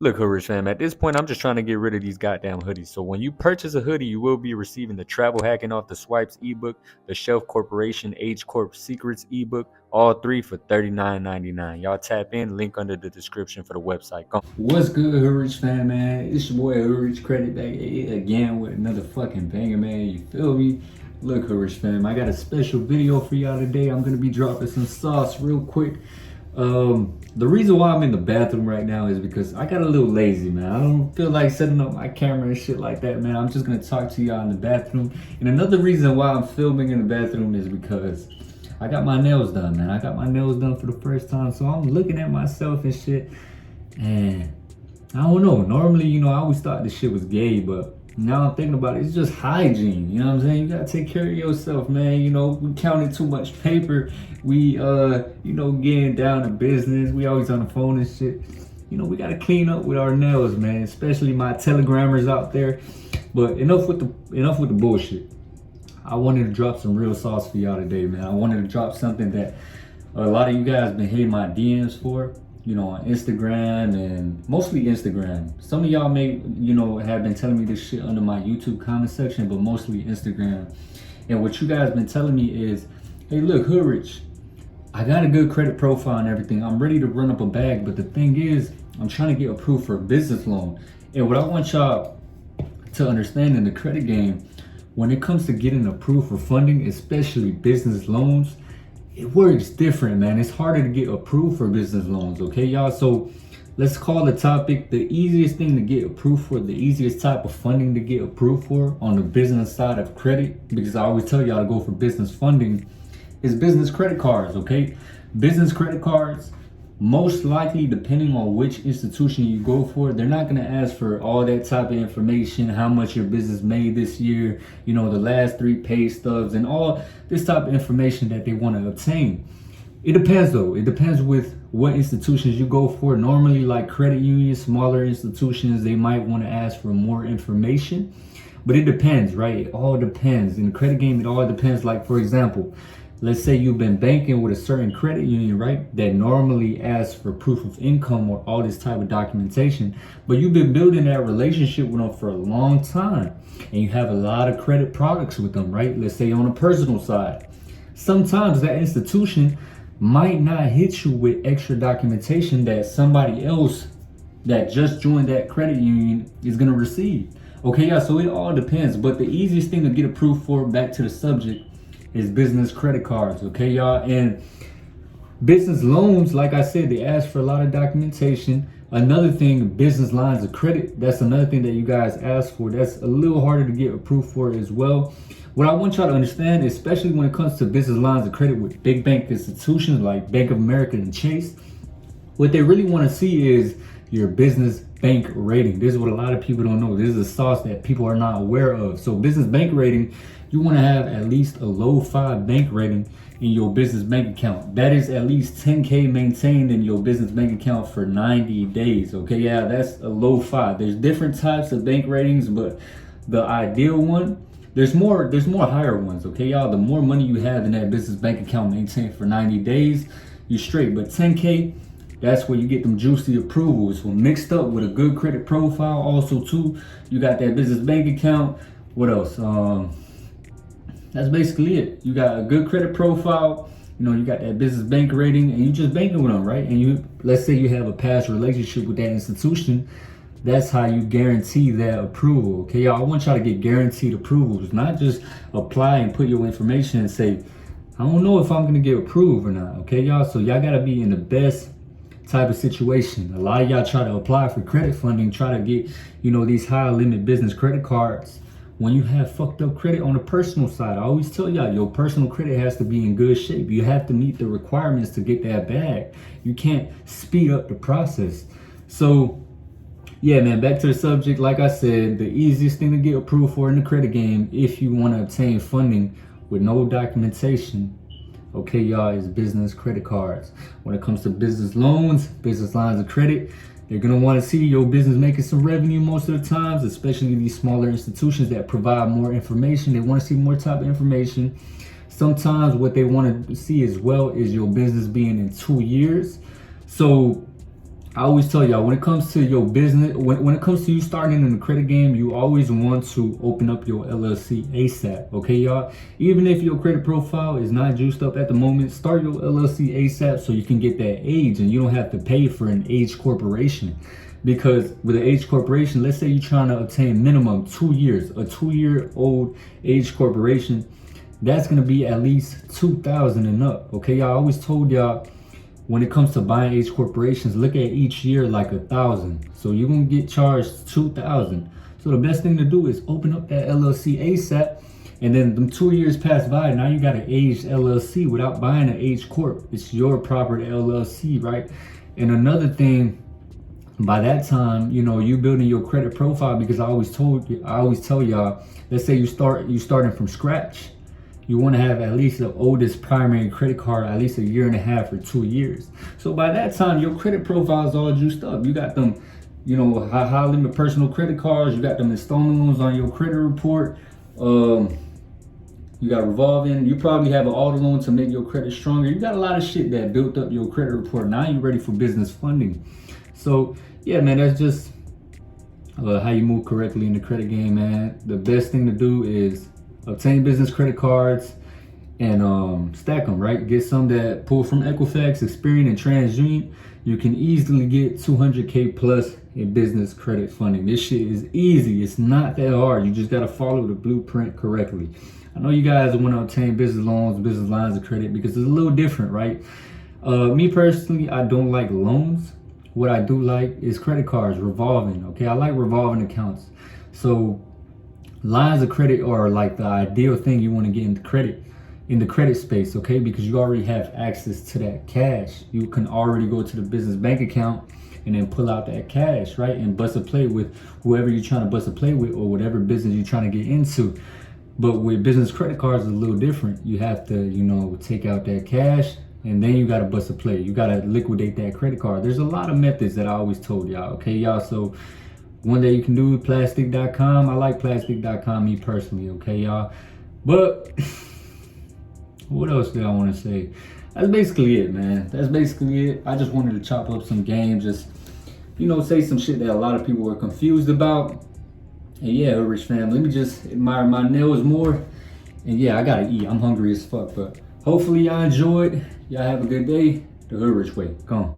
Look, Hoodrich fam, at this point, I'm just trying to get rid of these goddamn hoodies. So when you purchase a hoodie, you will be receiving the Travel Hacking Off the Swipes ebook, the Shelf Corporation Age Corp Secrets ebook, all three for $39.99. Y'all tap in, link under the description for the website. Go. What's good, Hoodrich fan, man? It's your boy Hoodrich Credit back again with another fucking banger, man. You feel me? Look, Hoodrich fam, I got a special video for y'all today. I'm gonna be dropping some sauce real quick. The reason why I'm in the bathroom right now is because I got a little lazy, man. I don't feel like setting up my camera and shit like that, man. I'm just gonna talk to y'all in the bathroom. And another reason why I'm filming in the bathroom is because I got my nails done, man. I got my nails done for the first time, so I'm looking at myself and shit. And I don't know. Normally, I always thought this shit was gay, but now I'm thinking about it. It's just hygiene. You know what I'm saying? You gotta take care of yourself, man. We counting too much paper. We, getting down to business. We always on the phone and shit. We gotta clean up with our nails, man. Especially my telegrammers out there. But enough with the bullshit. I wanted to drop some real sauce for y'all today, man. I wanted to drop something that a lot of you guys been hitting my DMs for, on Instagram and mostly Instagram. Some of y'all may, have been telling me this shit under my YouTube comment section, but mostly Instagram. And what you guys been telling me is, hey, look, Hoodrich, I got a good credit profile and everything. I'm ready to run up a bag, but the thing is, I'm trying to get approved for a business loan. And what I want y'all to understand in the credit game, when it comes to getting approved for funding, especially business loans, it works different, man. It's harder to get approved for business loans, okay, y'all? So let's call the topic the easiest thing to get approved for, the easiest type of funding to get approved for on the business side of credit, because I always tell y'all to go for business funding, is business credit cards, okay? Business credit cards, most likely, depending on which institution you go for, they're not going to ask for all that type of information, how much your business made this year, the last 3 pay stubs and all this type of information that they want to obtain. It depends though. It depends with what institutions you go for. Normally, like credit unions, smaller institutions, they might want to ask for more information, but it depends, right? It all depends. In the credit game, it all depends. Like, for example, let's say you've been banking with a certain credit union, right? That normally asks for proof of income or all this type of documentation, but you've been building that relationship with them for a long time and you have a lot of credit products with them, right? Let's say on a personal side. Sometimes that institution might not hit you with extra documentation that somebody else that just joined that credit union is going to receive. Okay, yeah, so it all depends, but the easiest thing to get approved for, back to the subject, is business credit cards, okay, y'all? And business loans, like I said, they ask for a lot of documentation. Another thing, business lines of credit, that's another thing that you guys ask for. That's a little harder to get approved for as well. What I want y'all to understand, especially when it comes to business lines of credit with big bank institutions like Bank of America and Chase, what they really want to see is your business bank rating. This is what a lot of people don't know. This is a sauce that people are not aware of. So business bank rating, you want to have at least a low 5 bank rating in your business bank account. That is at least 10K maintained in your business bank account for 90 days. Okay, yeah, that's a low 5. There's different types of bank ratings, but the ideal one, there's more higher ones, okay, y'all? The more money you have in that business bank account maintained for 90 days, you're straight. But 10K, that's where you get them juicy approvals. So mixed up with a good credit profile. Also, too, you got that business bank account. What else? That's basically it. You got a good credit profile. You got that business bank rating, and you just banking with them, right? And let's say you have a past relationship with that institution. That's how you guarantee that approval. Okay, y'all, I want y'all to get guaranteed approvals, not just apply and put your information and say, I don't know if I'm gonna get approved or not. Okay, y'all, so y'all gotta be in the best type of situation. A lot of y'all try to apply for credit funding, try to get, these high limit business credit cards when you have fucked up credit on the personal side. I always tell y'all, your personal credit has to be in good shape. You have to meet the requirements to get that bag. You can't speed up the process. So yeah, man, back to the subject. Like I said, the easiest thing to get approved for in the credit game, if you want to obtain funding with no documentation, okay, y'all, is business credit cards. When it comes to business loans, business lines of credit, they're going to want to see your business making some revenue most of the times, especially these smaller institutions that provide more information. They want to see more type of information. Sometimes what they want to see as well is your business being in 2 years. So I always tell y'all, when it comes to your business, when it comes to you starting in the credit game, you always want to open up your LLC ASAP, okay, y'all? Even if your credit profile is not juiced up at the moment, start your LLC ASAP so you can get that age and you don't have to pay for an age corporation. Because with an age corporation, let's say you're trying to obtain minimum 2 years, a 2-year-old age corporation, that's gonna be at least 2,000 and up, okay, y'all? I always told y'all, when it comes to buying age corporations, look at each year like 1,000. So you're gonna get charged 2,000. So the best thing to do is open up that LLC ASAP, and then them 2 years pass by. Now you got an aged LLC without buying an age corp. It's your proper LLC, right? And another thing, by that time, you know, you building your credit profile, because I always tell y'all, let's say you starting from scratch. You want to have at least the oldest primary credit card at least 1.5 years or 2 years. So by that time, your credit profile is all juiced up. You got them, you know, high limit personal credit cards. You got them installment loans on your credit report. You got revolving. You probably have an auto loan to make your credit stronger. You got a lot of shit that built up your credit report. Now you're ready for business funding. So yeah, man, that's just how you move correctly in the credit game, man. The best thing to do is obtain business credit cards and stack them, right? Get some that pull from Equifax, Experian, and TransUnion. You can easily get 200K plus in business credit funding. This shit is easy. It's not that hard. You just gotta follow the blueprint correctly. I know you guys want to obtain business loans, business lines of credit, because it's a little different, right? Me personally, I don't like loans. What I do like is credit cards, revolving, okay? I like revolving accounts. So lines of credit are like the ideal thing you want to get in the credit space, okay? Because you already have access to that cash. You can already go to the business bank account and then pull out that cash, right? And bust a play with whoever you're trying to bust a play with, or whatever business you're trying to get into. But with business credit cards, it's a little different. You have to, you know, take out that cash, and then you got to bust a play. You got to liquidate that credit card. There's a lot of methods that I always told y'all, okay, y'all? So one day you can do plastic.com. I like plastic.com, me personally, okay, y'all? But what else did I want to say? That's basically it, man. That's basically it. I just wanted to chop up some games, just, you know, say some shit that a lot of people were confused about. And yeah, Hoodrich fam, let me just admire my nails more. And yeah, I gotta eat. I'm hungry as fuck. But hopefully y'all enjoyed. Y'all have a good day. The Hoodrich way. Come on.